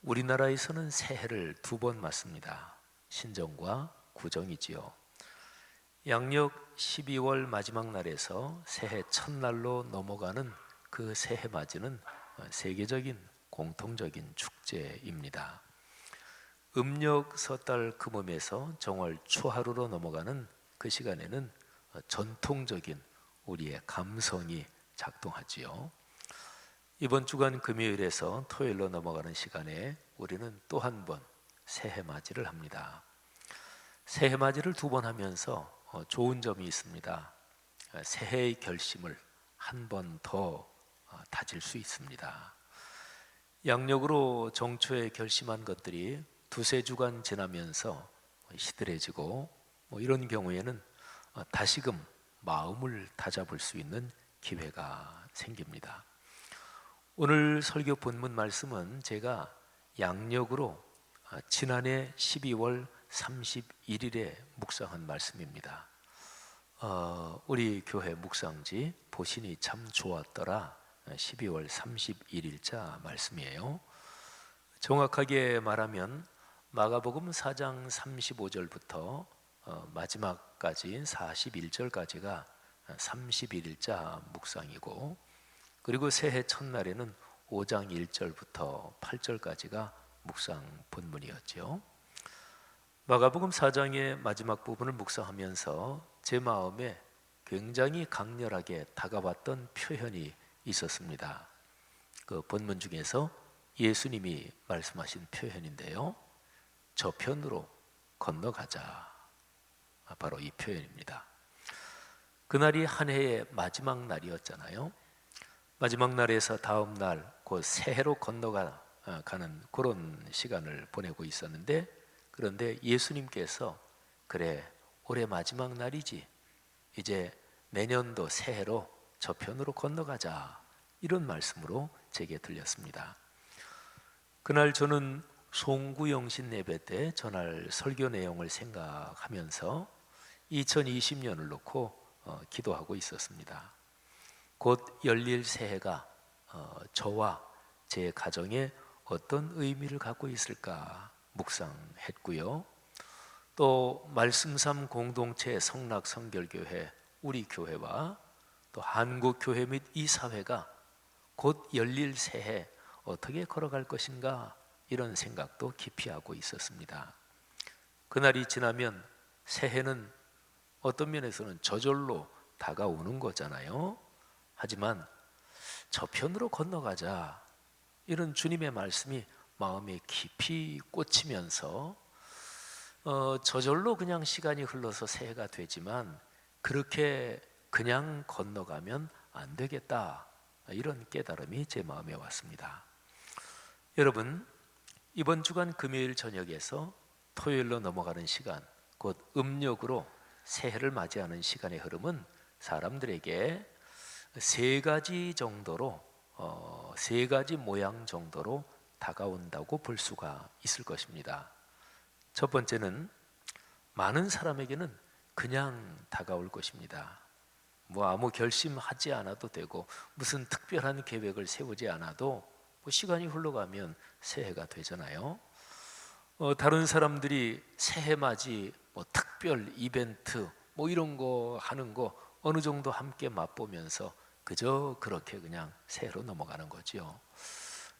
우리나라에서는 새해를 두 번 맞습니다. 신정과 구정이지요. 양력 12월 마지막 날에서 새해 첫날로 넘어가는 그 새해 맞이는 세계적인 공통적인 축제입니다. 음력 섣달 금음에서 정월 초하루로 넘어가는 그 시간에는 전통적인 우리의 감성이 작동하지요. 이번 주간 금요일에서 토요일로 넘어가는 시간에 우리는 또 한 번 새해 맞이를 합니다. 새해 맞이를 두 번 하면서 좋은 점이 있습니다. 새해의 결심을 한 번 더 다질 수 있습니다. 양력으로 정초에 결심한 것들이 두세 주간 지나면서 시들해지고 이런 경우에는 다시금 마음을 다잡을 수 있는 기회가 생깁니다. 오늘 설교 본문 말씀은 제가 양력으로 지난해 12월 31일에 묵상한 말씀입니다. 우리 교회 묵상지 보시니 참 좋았더라 12월 31일자 말씀이에요. 정확하게 말하면 마가복음 4장 35절부터 마지막까지 41절까지가 31일자 묵상이고, 그리고 새해 첫날에는 5장 1절부터 8절까지가 묵상 본문이었죠. 마가복음 4장의 마지막 부분을 묵상하면서 제 마음에 굉장히 강렬하게 다가왔던 표현이 있었습니다. 그 본문 중에서 예수님이 말씀하신 표현인데요, 저편으로 건너가자. 바로 이 표현입니다. 그날이 한 해의 마지막 날이었잖아요. 마지막 날에서 다음 날 곧 새해로 건너가는 그런 시간을 보내고 있었는데, 그런데 예수님께서 그래, 올해 마지막 날이지, 이제 내년도 새해로 저편으로 건너가자, 이런 말씀으로 제게 들렸습니다. 그날 저는 송구영신 예배 때 전할 설교 내용을 생각하면서 2020년을 놓고 기도하고 있었습니다. 곧 열릴 새해가 저와 제 가정에 어떤 의미를 갖고 있을까 묵상했고요. 또 말씀삼 공동체 성락성결교회 우리 교회와 또 한국교회 및 이 사회가 곧 열릴 새해 어떻게 걸어갈 것인가, 이런 생각도 깊이 하고 있었습니다. 그날이 지나면 새해는 어떤 면에서는 저절로 다가오는 거잖아요. 하지만 저편으로 건너가자, 이런 주님의 말씀이 마음에 깊이 꽂히면서 저절로 그냥 시간이 흘러서 새해가 되지만 그렇게 그냥 건너가면 안 되겠다, 이런 깨달음이 제 마음에 왔습니다. 여러분, 이번 주간 금요일 저녁에서 토요일로 넘어가는 시간, 곧 음력으로 새해를 맞이하는 시간의 흐름은 사람들에게 세 가지 정도로, 세 가지 모양 정도로 다가온다고 볼 수가 있을 것입니다. 첫 번째는 많은 사람에게는 그냥 다가올 것입니다. 아무 결심하지 않아도 되고 무슨 특별한 계획을 세우지 않아도 시간이 흘러가면 새해가 되잖아요. 다른 사람들이 새해 맞이 특별 이벤트 이런 거 하는 거 어느 정도 함께 맛보면서 그저 그렇게 그냥 새해로 넘어가는 거죠.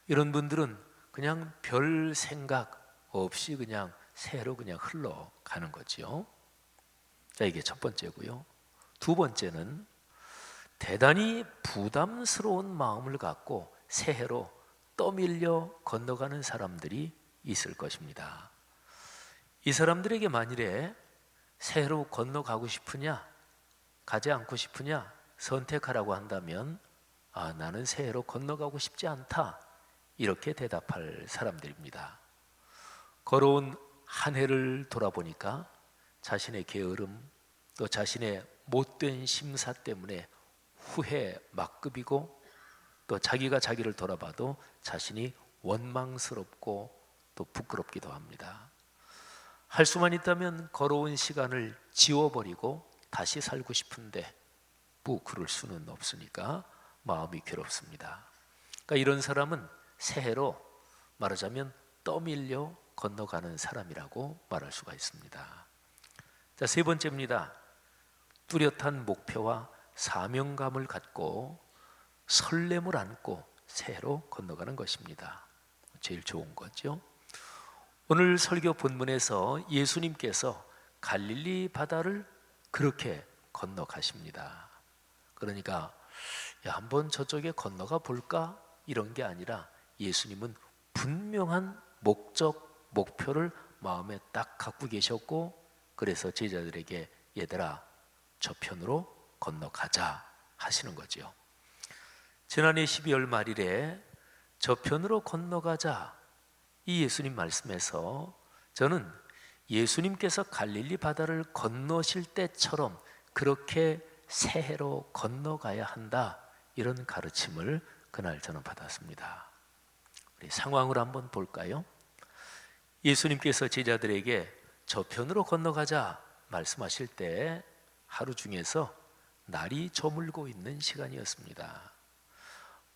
이런 분들은 그냥 별 생각 없이 그냥 새해로 그냥 흘러가는 거죠. 자, 이게 첫 번째고요. 두 번째는 대단히 부담스러운 마음을 갖고 새해로 떠밀려 건너가는 사람들이 있을 것입니다. 이 사람들에게 만일에 새해로 건너가고 싶으냐, 가지 않고 싶으냐 선택하라고 한다면 나는 새해로 건너가고 싶지 않다, 이렇게 대답할 사람들입니다. 걸어온 한 해를 돌아보니까 자신의 게으름, 또 자신의 못된 심사 때문에 후회 막급이고, 또 자기가 자기를 돌아봐도 자신이 원망스럽고 또 부끄럽기도 합니다. 할 수만 있다면 걸어온 시간을 지워버리고 다시 살고 싶은데 그럴 수는 없으니까 마음이 괴롭습니다. 그러니까 이런 사람은 새해로 말하자면 떠밀려 건너가는 사람이라고 말할 수가 있습니다. 자, 세 번째입니다. 뚜렷한 목표와 사명감을 갖고 설렘을 안고 새해로 건너가는 것입니다. 제일 좋은 거죠. 오늘 설교 본문에서 예수님께서 갈릴리 바다를 그렇게 건너가십니다. 그러니까 한번 저쪽에 건너가 볼까? 이런 게 아니라 예수님은 분명한 목적, 목표를 마음에 딱 갖고 계셨고, 그래서 제자들에게 얘들아 저편으로 건너가자 하시는 거죠. 지난해 12월 말일에 저편으로 건너가자 이 예수님 말씀에서 저는 예수님께서 갈릴리 바다를 건너실 때처럼 그렇게 새해로 건너가야 한다, 이런 가르침을 그날 저는 받았습니다. 우리 상황을 한번 볼까요? 예수님께서 제자들에게 저편으로 건너가자 말씀하실 때 하루 중에서 날이 저물고 있는 시간이었습니다.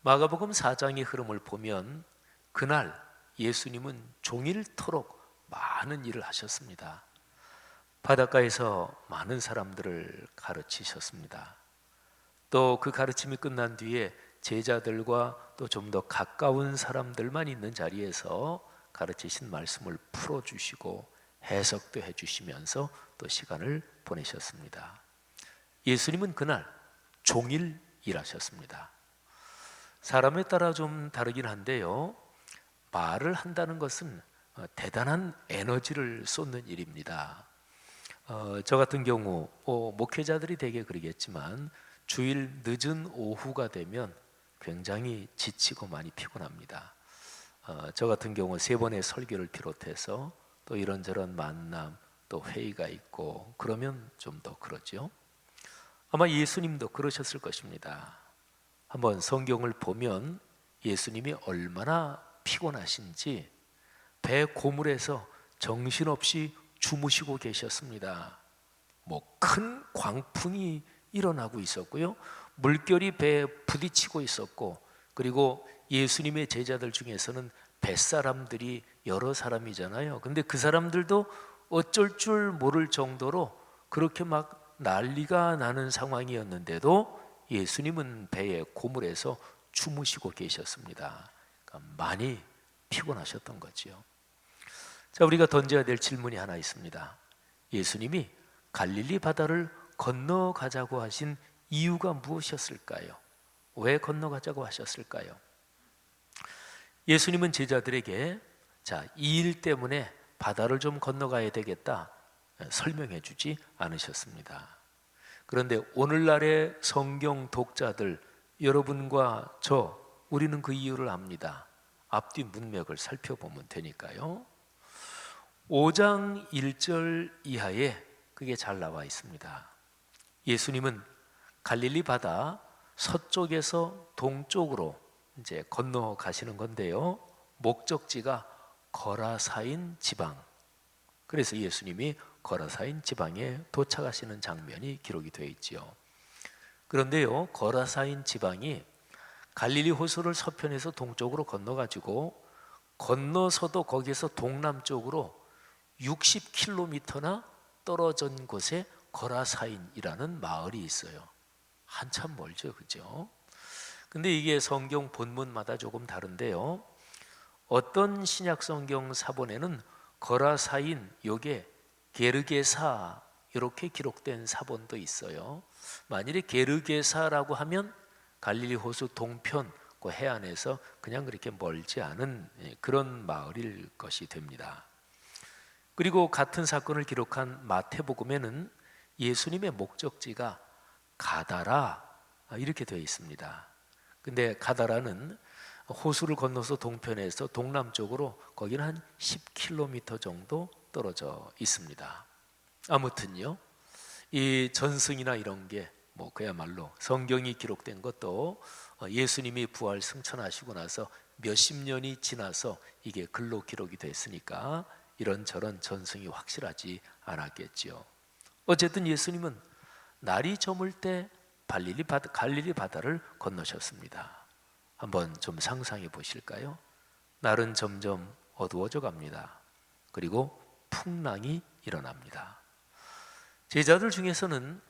마가복음 4장의 흐름을 보면 그날 예수님은 종일토록 많은 일을 하셨습니다. 바닷가에서 많은 사람들을 가르치셨습니다. 또 그 가르침이 끝난 뒤에 제자들과 또 좀 더 가까운 사람들만 있는 자리에서 가르치신 말씀을 풀어주시고 해석도 해주시면서 또 시간을 보내셨습니다. 예수님은 그날 종일 일하셨습니다. 사람에 따라 좀 다르긴 한데요, 말을 한다는 것은 대단한 에너지를 쏟는 일입니다. 저 같은 경우 목회자들이 되게 그러겠지만 주일 늦은 오후가 되면 굉장히 지치고 많이 피곤합니다. 저 같은 경우 3번의 설교를 비롯해서 또 이런저런 만남, 또 회의가 있고 그러면 좀 더 그러죠. 아마 예수님도 그러셨을 것입니다. 한번 성경을 보면 예수님이 얼마나 피곤하신지 배 고물에서 정신없이 주무시고 계셨습니다. 큰 광풍이 일어나고 있었고요, 물결이 배에 부딪히고 있었고, 그리고 예수님의 제자들 중에서는 뱃사람들이 여러 사람이잖아요. 근데 그 사람들도 어쩔 줄 모를 정도로 그렇게 막 난리가 나는 상황이었는데도 예수님은 배의 고물에서 주무시고 계셨습니다. 그러니까 많이 피곤하셨던 거지요. 자, 우리가 던져야 될 질문이 하나 있습니다. 예수님이 갈릴리 바다를 건너가자고 하신 이유가 무엇이었을까요? 왜 건너가자고 하셨을까요? 예수님은 제자들에게 이 일 때문에 바다를 좀 건너가야 되겠다 설명해 주지 않으셨습니다. 그런데 오늘날의 성경 독자들 여러분과 우리는 그 이유를 압니다. 앞뒤 문맥을 살펴보면 되니까요. 5장 1절 이하에 그게 잘 나와 있습니다. 예수님은 갈릴리 바다 서쪽에서 동쪽으로 이제 건너가시는 건데요, 목적지가 거라사인 지방, 그래서 예수님이 거라사인 지방에 도착하시는 장면이 기록이 되어 있지요. 그런데요, 거라사인 지방이 갈릴리 호수를 서편에서 동쪽으로 건너가지고 건너서도 거기에서 동남쪽으로 60km나 떨어진 곳에 거라사인이라는 마을이 있어요. 한참 멀죠, 그죠? 근데 이게 성경 본문마다 조금 다른데요, 어떤 신약 성경 사본에는 거라사인, 요게 게르게사 이렇게 기록된 사본도 있어요. 만일에 게르게사라고 하면 갈릴리 호수 동편 그 해안에서 그냥 그렇게 멀지 않은 그런 마을일 것이 됩니다. 그리고 같은 사건을 기록한 마태복음에는 예수님의 목적지가 가다라 이렇게 되어 있습니다. 근데 가다라는 호수를 건너서 동편에서 동남쪽으로 거기는 한 10km 정도 떨어져 있습니다. 아무튼요, 이 전승이나 이런 게 그야말로 성경이 기록된 것도 예수님이 부활 승천하시고 나서 몇십 년이 지나서 이게 글로 기록이 됐으니까 이런저런 전승이 확실하지 않았겠지요. 어쨌든 예수님은 날이 저물 때 갈릴리 바다를 건너셨습니다. 한번 좀 상상해 보실까요? 날은 점점 어두워져 갑니다. 그리고 풍랑이 일어납니다. 제자들 중에서는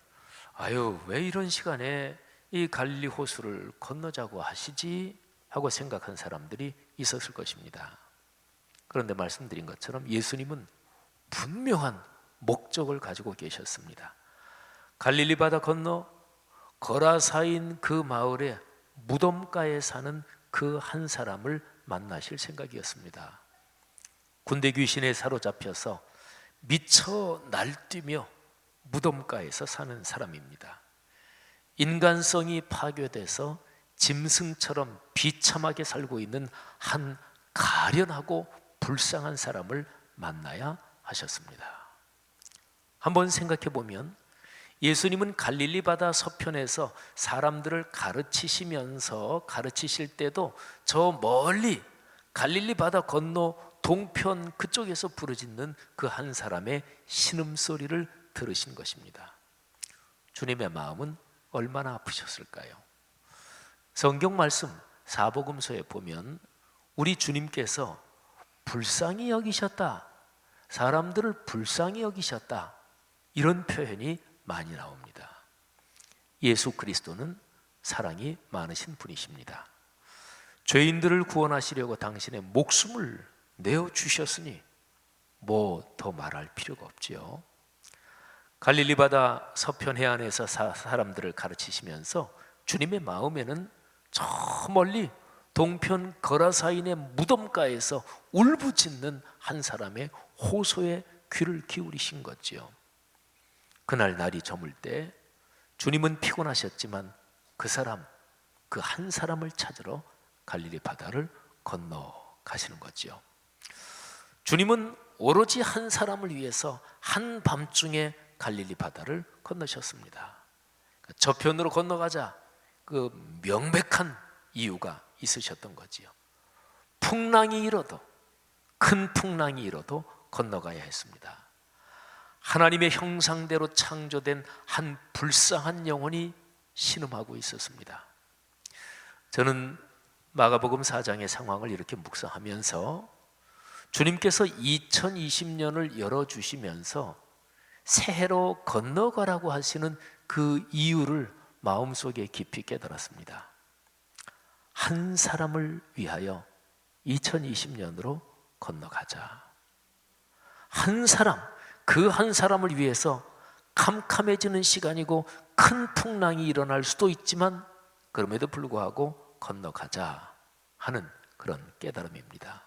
아유, 왜 이런 시간에 이 갈릴리 호수를 건너자고 하시지 하고 생각한 사람들이 있었을 것입니다. 그런데 말씀드린 것처럼 예수님은 분명한 목적을 가지고 계셨습니다. 갈릴리 바다 건너 거라사인 그 마을에 무덤가에 사는 그 한 사람을 만나실 생각이었습니다. 군대 귀신에 사로잡혀서 미쳐 날뛰며 무덤가에서 사는 사람입니다. 인간성이 파괴돼서 짐승처럼 비참하게 살고 있는 한 가련하고 불쌍한 사람을 만나야 하셨습니다. 한번 생각해 보면 예수님은 갈릴리 바다 서편에서 사람들을 가르치실 때도 저 멀리 갈릴리 바다 건너 동편 그쪽에서 부르짖는 그 한 사람의 신음소리를 들으신 것입니다. 주님의 마음은 얼마나 아프셨을까요? 성경 말씀 사복음서에 보면 우리 주님께서 불쌍히 여기셨다, 사람들을 불쌍히 여기셨다, 이런 표현이 많이 나옵니다. 예수 그리스도는 사랑이 많으신 분이십니다. 죄인들을 구원하시려고 당신의 목숨을 내어주셨으니 뭐 더 말할 필요가 없지요. 갈릴리 바다 서편 해안에서 사람들을 가르치시면서 주님의 마음에는 저 멀리 동편 거라사인의 무덤가에서 울부짖는 한 사람의 호소에 귀를 기울이신 거지요. 그날 날이 저물 때 주님은 피곤하셨지만 그 한 사람을 찾으러 갈릴리 바다를 건너가시는 거지요. 주님은 오로지 한 사람을 위해서 한밤중에 갈릴리 바다를 건너셨습니다. 저편으로 건너가자 그 명백한 이유가 있으셨던 거지요. 풍랑이 일어도, 큰 풍랑이 일어도 건너가야 했습니다. 하나님의 형상대로 창조된 한 불쌍한 영혼이 신음하고 있었습니다. 저는 마가복음 4장의 상황을 이렇게 묵상하면서 주님께서 2020년을 열어주시면서 새해로 건너가라고 하시는 그 이유를 마음속에 깊이 깨달았습니다. 한 사람을 위하여 2020년으로 건너가자. 한 사람, 그 한 사람을 위해서 캄캄해지는 시간이고 큰 풍랑이 일어날 수도 있지만 그럼에도 불구하고 건너가자 하는 그런 깨달음입니다.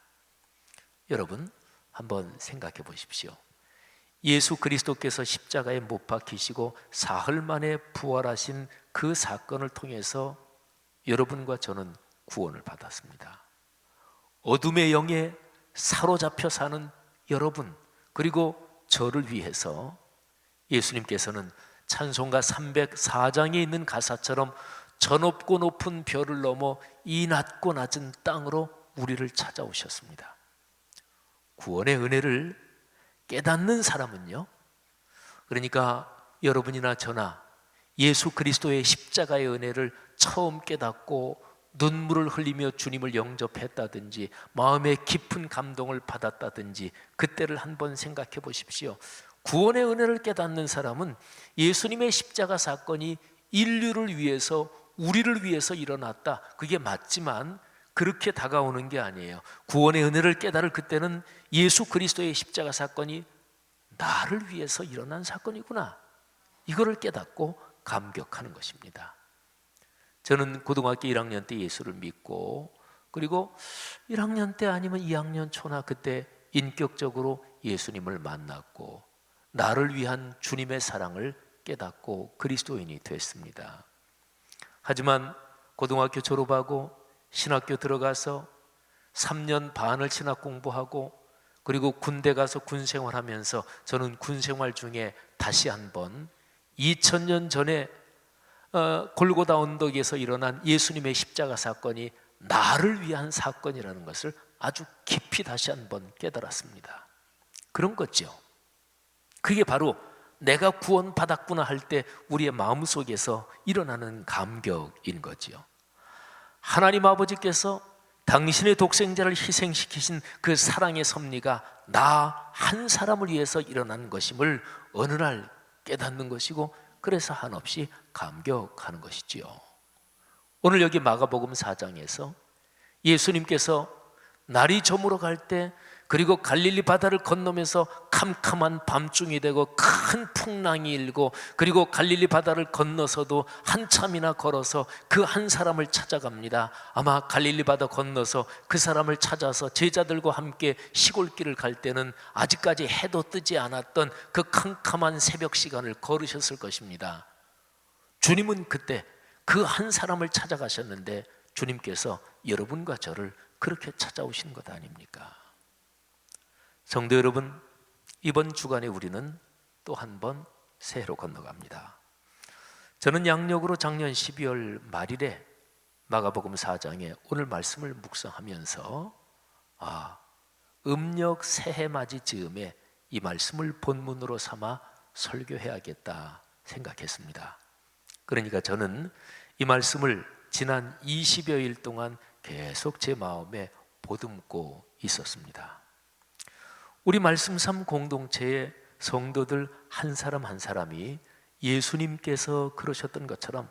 여러분 한번 생각해 보십시오. 예수 그리스도께서 십자가에 못 박히시고 사흘 만에 부활하신 그 사건을 통해서 여러분과 저는 구원을 받았습니다. 어둠의 영에 사로잡혀 사는 여러분, 그리고 저를 위해서 예수님께서는 찬송가 304장에 있는 가사처럼 저 높고 높은 별을 넘어 이 낮고 낮은 땅으로 우리를 찾아오셨습니다. 구원의 은혜를 깨닫는 사람은요, 그러니까 여러분이나 저나 예수 그리스도의 십자가의 은혜를 처음 깨닫고 눈물을 흘리며 주님을 영접했다든지 마음의 깊은 감동을 받았다든지 그때를 한번 생각해 보십시오. 구원의 은혜를 깨닫는 사람은 예수님의 십자가 사건이 인류를 위해서, 우리를 위해서 일어났다, 그게 맞지만 그렇게 다가오는 게 아니에요. 구원의 은혜를 깨달을 그때는 예수 그리스도의 십자가 사건이 나를 위해서 일어난 사건이구나, 이거를 깨닫고 감격하는 것입니다. 저는 고등학교 1학년 때 예수를 믿고, 그리고 1학년 때 아니면 2학년 초나 그때 인격적으로 예수님을 만났고 나를 위한 주님의 사랑을 깨닫고 그리스도인이 됐습니다. 하지만 고등학교 졸업하고 신학교 들어가서 3년 반을 신학 공부하고 그리고 군대 가서 군 생활하면서 저는 군 생활 중에 다시 한번 2000년 전에 골고다 언덕에서 일어난 예수님의 십자가 사건이 나를 위한 사건이라는 것을 아주 깊이 다시 한번 깨달았습니다. 그런 거죠. 그게 바로 내가 구원받았구나 할 때 우리의 마음속에서 일어나는 감격인 거지요. 하나님 아버지께서 당신의 독생자를 희생시키신 그 사랑의 섭리가 나 한 사람을 위해서 일어난 것임을 어느 날 깨닫는 것이고, 그래서 한없이 감격하는 것이지요. 오늘 여기 마가복음 4장에서 예수님께서 날이 저물어 갈 때, 그리고 갈릴리 바다를 건너면서 캄캄한 밤중이 되고 큰 풍랑이 일고, 그리고 갈릴리 바다를 건너서도 한참이나 걸어서 그 한 사람을 찾아갑니다. 아마 갈릴리 바다 건너서 그 사람을 찾아서 제자들과 함께 시골길을 갈 때는 아직까지 해도 뜨지 않았던 그 캄캄한 새벽 시간을 걸으셨을 것입니다. 주님은 그때 그 한 사람을 찾아가셨는데, 주님께서 여러분과 저를 그렇게 찾아오신 것 아닙니까? 성도 여러분, 이번 주간에 우리는 또 한 번 새해로 건너갑니다. 저는 양력으로 작년 12월 말일에 마가복음 4장에 오늘 말씀을 묵상하면서 음력 새해 맞이 즈음에 이 말씀을 본문으로 삼아 설교해야겠다 생각했습니다. 그러니까 저는 이 말씀을 지난 20여일 동안 계속 제 마음에 보듬고 있었습니다. 우리 말씀 삶 공동체의 성도들 한 사람 한 사람이 예수님께서 그러셨던 것처럼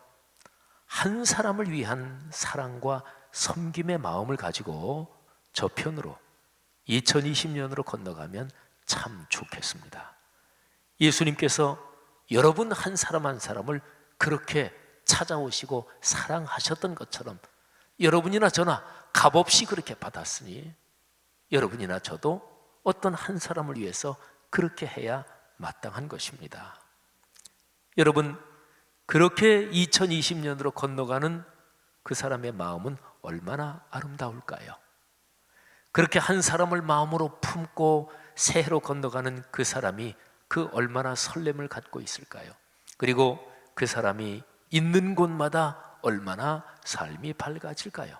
한 사람을 위한 사랑과 섬김의 마음을 가지고 저편으로 2020년으로 건너가면 참 좋겠습니다. 예수님께서 여러분 한 사람 한 사람을 그렇게 찾아오시고 사랑하셨던 것처럼 여러분이나 저나 값없이 그렇게 받았으니 여러분이나 저도 어떤 한 사람을 위해서 그렇게 해야 마땅한 것입니다. 여러분, 그렇게 2020년으로 건너가는 그 사람의 마음은 얼마나 아름다울까요? 그렇게 한 사람을 마음으로 품고 새해로 건너가는 그 사람이 그 얼마나 설렘을 갖고 있을까요? 그리고 그 사람이 있는 곳마다 얼마나 삶이 밝아질까요?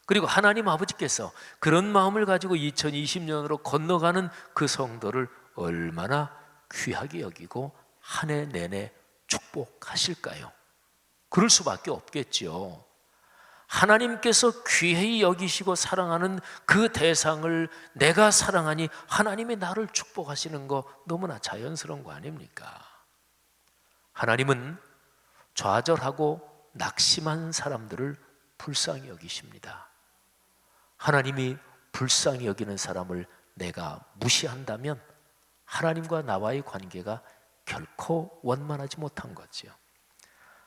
그리고 하나님 아버지께서 그런 마음을 가지고 2020년으로 건너가는 그 성도를 얼마나 귀하게 여기고 한 해 내내 축복하실까요? 그럴 수밖에 없겠죠. 하나님께서 귀히 여기시고 사랑하는 그 대상을 내가 사랑하니 하나님이 나를 축복하시는 거 너무나 자연스러운 거 아닙니까? 하나님은 좌절하고 낙심한 사람들을 불쌍히 여기십니다. 하나님이 불쌍히 여기는 사람을 내가 무시한다면 하나님과 나와의 관계가 결코 원만하지 못한 거죠.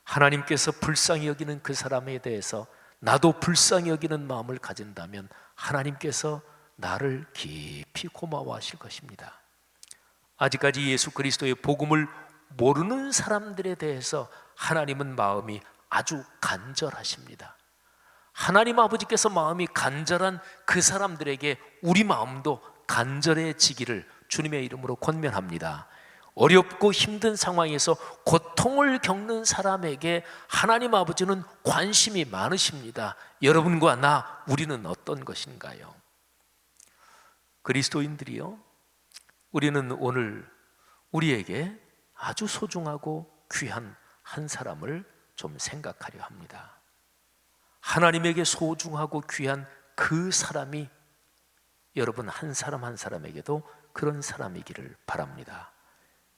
하나님께서 불쌍히 여기는 그 사람에 대해서 나도 불쌍히 여기는 마음을 가진다면 하나님께서 나를 깊이 고마워하실 것입니다. 아직까지 예수 그리스도의 복음을 모르는 사람들에 대해서 하나님은 마음이 아주 간절하십니다. 하나님 아버지께서 마음이 간절한 그 사람들에게 우리 마음도 간절해지기를 주님의 이름으로 권면합니다. 어렵고 힘든 상황에서 고통을 겪는 사람에게 하나님 아버지는 관심이 많으십니다. 여러분과 나, 우리는 어떤 것인가요? 그리스도인들이요, 우리는 오늘 우리에게 아주 소중하고 귀한 한 사람을 좀 생각하려 합니다. 하나님에게 소중하고 귀한 그 사람이 여러분 한 사람 한 사람에게도 그런 사람이기를 바랍니다.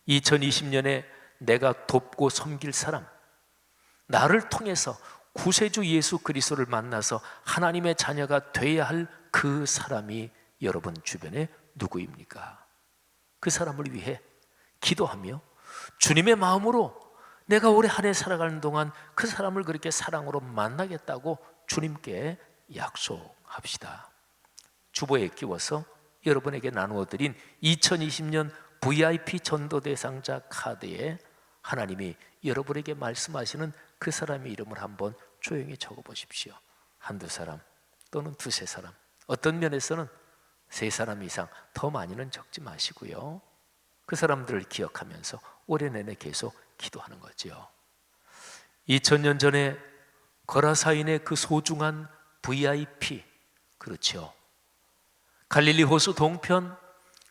2020년에 내가 돕고 섬길 사람, 나를 통해서 구세주 예수 그리스도를 만나서 하나님의 자녀가 돼야 할 그 사람이 여러분 주변에 누구입니까? 그 사람을 위해 기도하며 주님의 마음으로 내가 올해 한 해 살아가는 동안 그 사람을 그렇게 사랑으로 만나겠다고 주님께 약속합시다. 주보에 끼워서 여러분에게 나누어 드린 2020년 VIP 전도 대상자 카드에 하나님이 여러분에게 말씀하시는 그 사람의 이름을 한번 조용히 적어 보십시오. 한두 사람 또는 두세 사람, 어떤 면에서는 세 사람 이상, 더 많이는 적지 마시고요. 그 사람들을 기억하면서 올해 내내 계속 기도하는 거죠. 2000년 전에 거라사인의 그 소중한 VIP, 그렇죠. 갈릴리 호수 동편,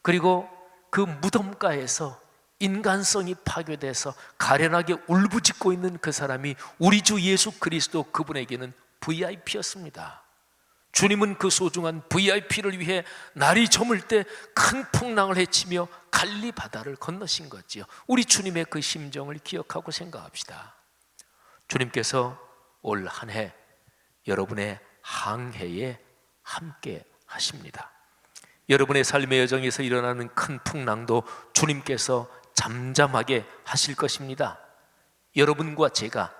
그리고 그 무덤가에서 인간성이 파괴돼서 가련하게 울부짖고 있는 그 사람이 우리 주 예수 그리스도, 그분에게는 VIP였습니다. 주님은 그 소중한 VIP를 위해 날이 저물 때 큰 풍랑을 헤치며 갈리 바다를 건너신 거지요. 우리 주님의 그 심정을 기억하고 생각합시다. 주님께서 올 한 해 여러분의 항해에 함께 하십니다. 여러분의 삶의 여정에서 일어나는 큰 풍랑도 주님께서 잠잠하게 하실 것입니다. 여러분과 제가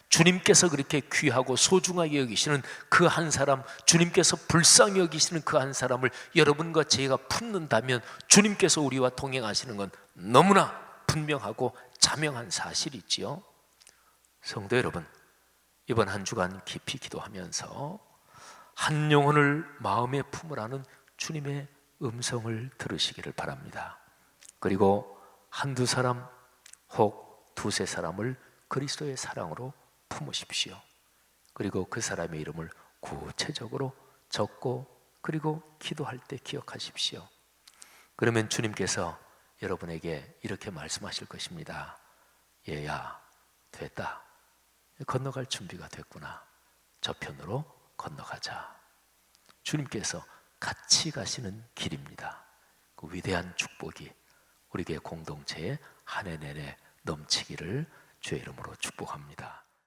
주님께서 그렇게 귀하고 소중하게 여기시는 그 한 사람, 주님께서 불쌍히 여기시는 그 한 사람을 여러분과 제가 품는다면 주님께서 우리와 동행하시는 건 너무나 분명하고 자명한 사실이지요. 성도 여러분, 이번 한 주간 깊이 기도하면서 한 영혼을 마음에 품으라는 주님의 음성을 들으시기를 바랍니다. 그리고 한두 사람 혹 두세 사람을 그리스도의 사랑으로 품으십시오. 그리고 그 사람의 이름을 구체적으로 적고 그리고 기도할 때 기억하십시오. 그러면 주님께서 여러분에게 이렇게 말씀하실 것입니다. 얘야, 됐다. 건너갈 준비가 됐구나. 저편으로 건너가자. 주님께서 같이 가시는 길입니다. 그 위대한 축복이 우리의 공동체에 한 해 내내 넘치기를 주의 이름으로 축복합니다.